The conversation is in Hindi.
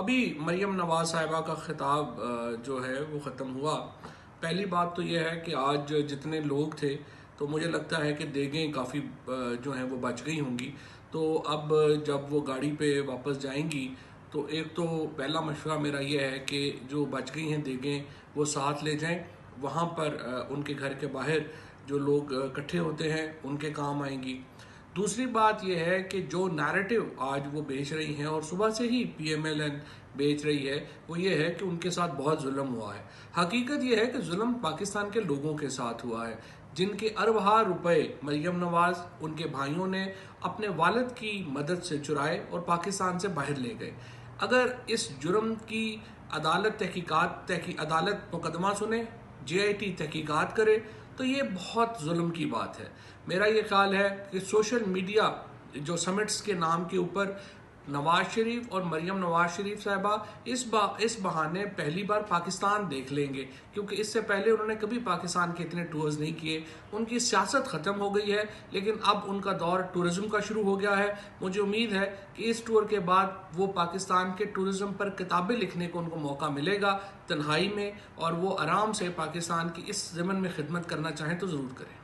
अभी मरियम नवाज साहिबा का खिताब जो है वो ख़त्म हुआ। पहली बात तो यह है कि आज जितने लोग थे तो मुझे लगता है कि देगें काफ़ी जो हैं वो बच गई होंगी। तो अब जब वो गाड़ी पे वापस जाएंगी तो एक तो पहला मशवरा मेरा ये है कि जो बच गई हैं देगें वो साथ ले जाएं। वहाँ पर उनके घर के बाहर जो लोग इकट्ठे होते हैं उनके काम आएंगी। दूसरी बात यह है कि जो नैरेटिव आज वो बेच रही हैं और सुबह से ही पीएमएलएन बेच रही है वो ये है कि उनके साथ बहुत जुल्म हुआ है। हकीकत यह है कि जुल्म पाकिस्तान के लोगों के साथ हुआ है, जिनके अरबा रुपए मरियम नवाज उनके भाइयों ने अपने वालिद की मदद से चुराए और पाकिस्तान से बाहर ले गए। अगर इस जुर्म की अदालत मुकदमा सुने, जेआईटी तहकीकात करे तो ये बहुत जुल्म की बात है। मेरा ये ख्याल है कि सोशल मीडिया जो समिट्स के नाम के ऊपर नवाज शरीफ और मरियम नवाज शरीफ साहिबा इस बहाने पहली बार पाकिस्तान देख लेंगे, क्योंकि इससे पहले उन्होंने कभी पाकिस्तान के इतने टूर्स नहीं किए। उनकी सियासत ख़त्म हो गई है, लेकिन अब उनका दौर टूरिज़्म का शुरू हो गया है। मुझे उम्मीद है कि इस टूर के बाद वो पाकिस्तान के टूरिज़्म पर किताबें लिखने को उनको मौका मिलेगा तन्हाई में, और वो आराम से पाकिस्तान की इस ज़मीन में खिदमत करना चाहें तो ज़रूर करें।